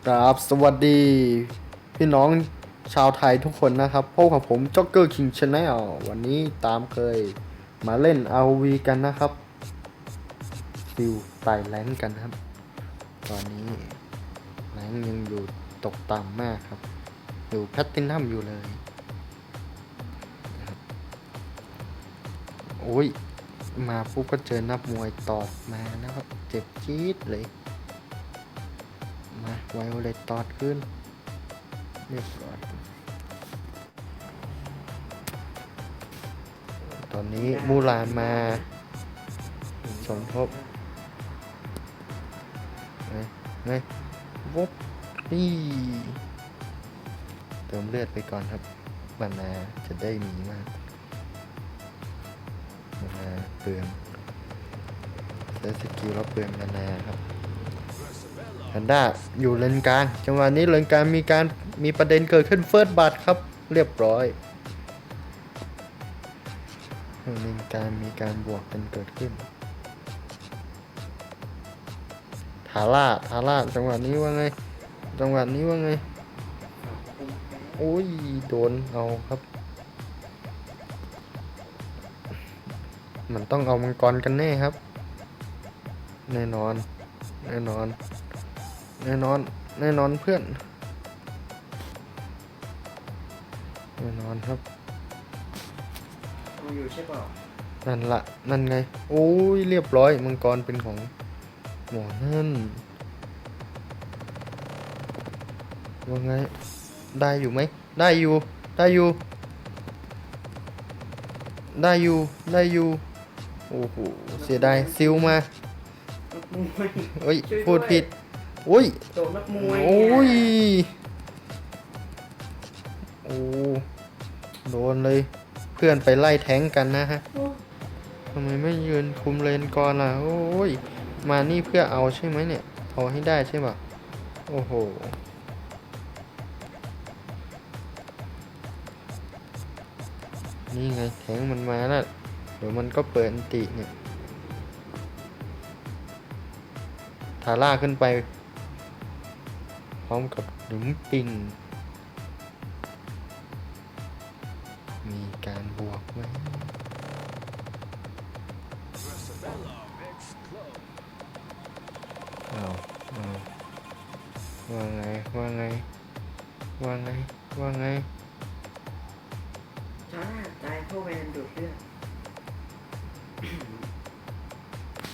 ครับสวัสดีพี่น้องชาวไทยทุกคนนะครับพบกับผมจ็อกเกอร์คิงชาแนลวันนี้ตามเคยมาเล่น ROV กันนะครับซิลไต่แรงค์กันครับตอนนี้แรงค์ยังอยู่ตกต่ำมากครับอยู่แพลตตินัมอยู่เลยนะครับโอ้ยมาปุ๊บก็เจอนักมวยตอดมานะครับเจ็บจี๊ดเลยมาไวโอเลตตอดขึ้นเรียบร้อยตอนนี้มูลานมาสมทบไงวุบนี่เติมเลือดไปก่อนครับมานาจะได้หนีมากมานาเปลืองใช้สกิลแล้วเปลืองมานาครับแพนด้าอยู่เลนกลางจังหวะนี้เลนกลางมีประเด็นเกิดขึ้นเฟิร์สบัตครับเรียบร้อยเลนกลางมีการบวกกันเกิดขึ้นทาร่าจังหวะนี้ว่าไงโอ้ยโดนเอาครับมันต้องเอามังกรกันแน่ครับแน่นอนเพื่อนแน่นอนครับอยู่ใช่เปล่านั่นไงโอ้ยเรียบร้อยมังกรเป็นของหมอนั่นว่าไงได้อยู่ไหมได้อยู่โอ้โหเสียดายซิลมานักมวยเอ้ย ช่วย พูด ด้วย ผิดอุ้ย โดนนักมวย โอ้ย เนี่ย โอ้โดนเลยเพื่อนไปไล่แทงกันนะฮะทำไมไม่ยืนคุมเลนก่อนล่ะโอ้ยมานี่เพื่อเอาใช่ไหมเนี่ยเอาให้ได้ใช่ป่ะโอ้โหนี่ไงแทงมันมาแล้วเดี๋ยวมันก็เปิดอันติเนี่ยทาร่าขึ้นไปพร้อมกับหลุมปิงมีการบวกไหมเอาว่าไงช้าตายเข้าแวนดูดเลือด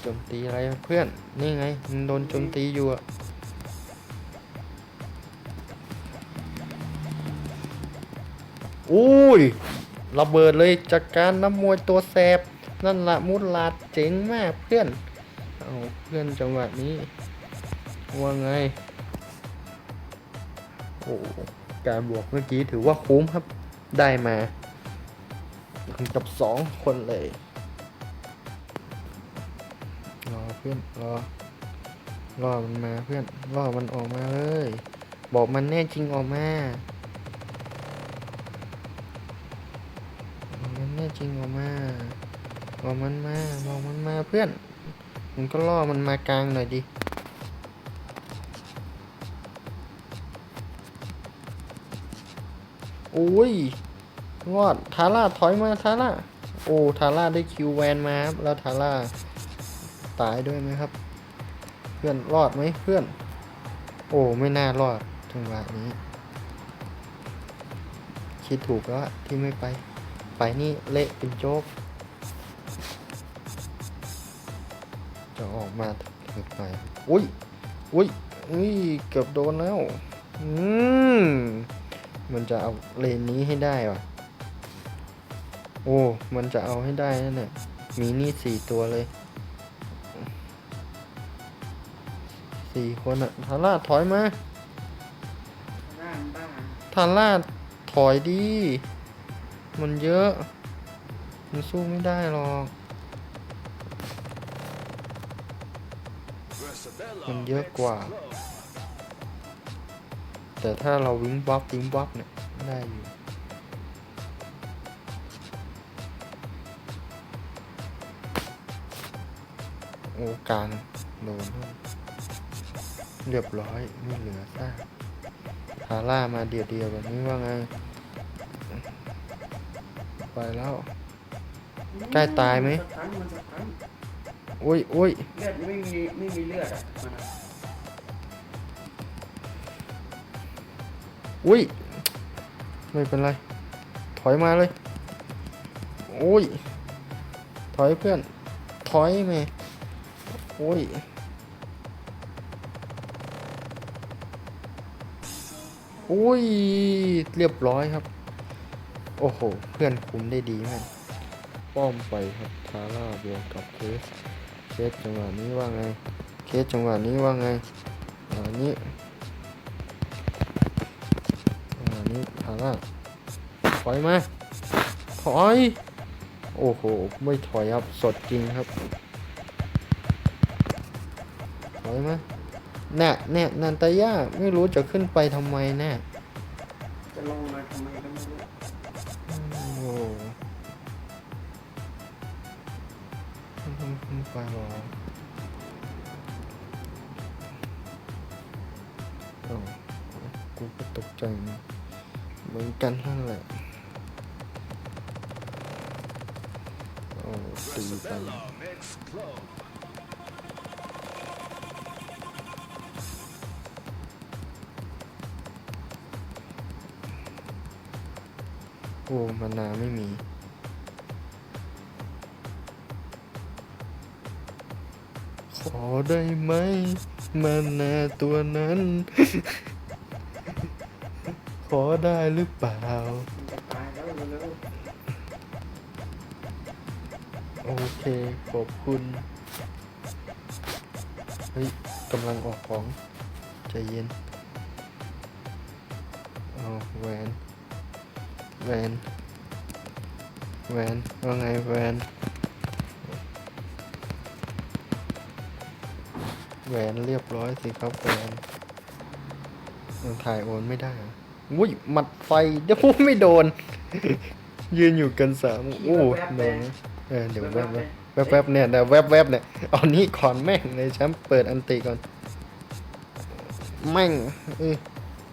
โจมตีอะไรเพื่อนนี่ไงมันโดนโจมตีอยู่อะอุ้ยระเบิดเลยจากการน้ำมวยตัวแสบนั่นละมุดลาดเจ๋งมากเพื่อนเอาเพื่อนจังหวะนี้ว่าไงโอ้การบวกเมื่อกี้ถือว่าคุ้มครับได้มากับ2 คนเลยรอเพื่อนรอมันมาเพื่อนรอมันออกมาเลยบอกมันแน่จริงออกมาบอกมันแน่จริงออกมาบอกมันมาเพื่อนมึงก็ล่อมันมากลางหน่อยดิโอ้ยรอดทาร่าถอยมาทาร่าโอ้ทาร่าได้คิวแวนมาครับแล้วทาร่าตายด้วยไหมครับเพื่อนรอดไหมเพื่อนโอ้ไม่น่ารอดจังหวะนี้คิดถูกแล้วที่ไม่ไปนี่เละเป็นโจ๊กจะออกมาถึงไปอุ้ยเกือบโดนแล้วมันจะเอาเลนนี้ให้ได้ว่ะโอ้มันจะเอาให้ได้นั่นแหละมีนี่4 ตัวเลย4 คนอะทาร่าถอยมา ร่างบ้า ทาร่าถอยดีมันเยอะมันสู้ไม่ได้หรอกมันเยอะกว่าแต่ถ้าเราวิ้งวับเนี่ยได้อยู่โอ้กลางโดน เรียบร้อยไม่เหลือซากทาร่ามาเดียวๆแบบนี้ว่าไงไปแล้ว ใกล้ตายไหม สตันมันสตัน อุ้ยอุ้ย เลือดไม่มีเลือดอ่ะมันอะ อุ้ยไม่เป็นไรถอยมาเลยอุ้ยถอยเพื่อนถอยแม่อุ้ยอุ้ยเรียบร้อยครับโอ้โหเพื่อนคุมได้ดีมากป้อมไปครับทาร่าบวกกับเคสจังหวะนี้ว่าไงเคสจังหวะนี้ว่าไงอันนี้จังหวะนี้ทาร่าถอยมาถอยโอ้โหไม่ถอยครับสดจริงครับถอยมาเนี่ยนันตาย่าไม่รู้จะขึ้นไปทำไมแน่ จะลงมาทำไมก็ไม่รู้ โอ้โหขึ้นไปหรออ้าวกูก็ตกใจนะเหมือนกันนั่นแหละโอ้ตีไปโอ้มานาไม่มี ขอได้ไหมมานาตัวนั้น ขอได้หรือเปล่า มันจะตายแล้วเร็ว โอเค ขอบคุณ เฮ้ยกำลังออกของ ใจเย็นเอาแวนว่าไงแวนเรียบร้อยสิครับแวนมันถ่ายโอนไม่ได้เหรออุ้ยหมัดไฟเดี๋ยวไม่โดน ยืนอยู่กันสามโอ้โดนนะเดี๋ยวแวบเนี่ยเดี๋ยวแวบเนี่ยเอานี้ก่อนแม่งเลยแชมป์เปิดอันติก่อนแม่ง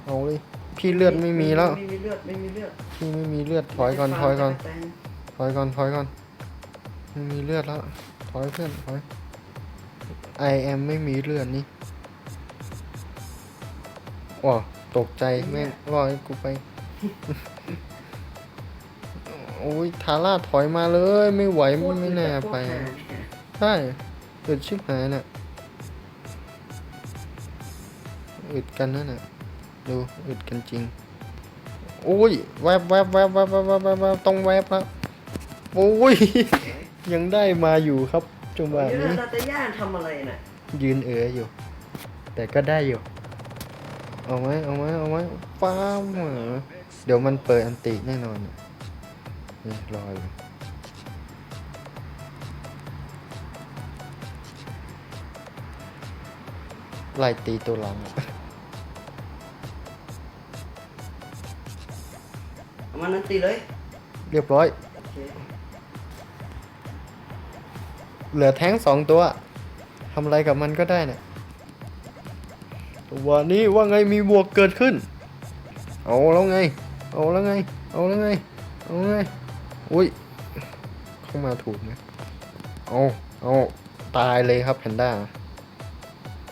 เอาเลยพี่เลือดไม่มีแล้ว ไม่มีเลือดไม่มีเลือด พี่ไม่มีเลือดถอยก่อนไม่มีเลือดแล้วถอยเพื่อนถอย I am ไม่มีเลือดนี่ว้าตกใจแม่งรอให้กูไป โอ้ยทาร่าถอยมาเลยไม่ไหวมันไม่น่าไปใช่อึดชิบหายน่ะอึดกันนั่นน่ะดูอึดกันจริงโอ้ยแวบต้องแวบแล้วโอ้ย ยังได้มาอยู่ครับจังหวะ นี่ นี้ นาตาย่าทำอะไรน่ะ ยืนอยู่ แต่ก็ได้อยู่เอาไหมฟ้ามเหรอเดี๋ยวมันเปิดอันติแน่นอนเนี่ยนี่รออยู่ไล่ตีตัวหลัง เอามันนั่นตีเลย เรียบร้อย โอเค เหลือแท้ง2 ตัวทำอะไรกับมันก็ได้เนี่ยวันนี้ว่าไงมีบวกเกิดขึ้นเอาแล้วไงอุ้ยเข้ามาถูกไหมเอาตายเลยครับแพนด้า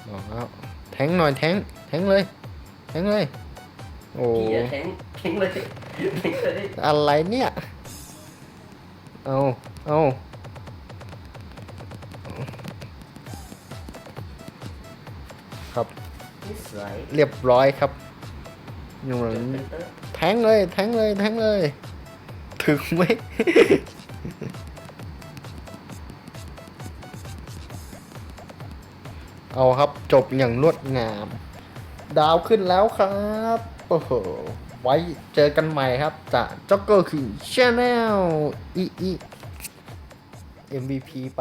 บอกแล้วแทงหน่อยแทงเลยโอ้ เกียร์แทงเลย อะไรเนี่ยเอาครับ นิสัย เรียบร้อยครับยังไง เป็นเตอร์ แทงเลยถึงไหม เอาครับจบอย่างรวดงาม ดาวขึ้นแล้วครับโอ้โหไว้เจอกันใหม่ครับจากจ็อกเกอร์คิงชาแนลMVP ไป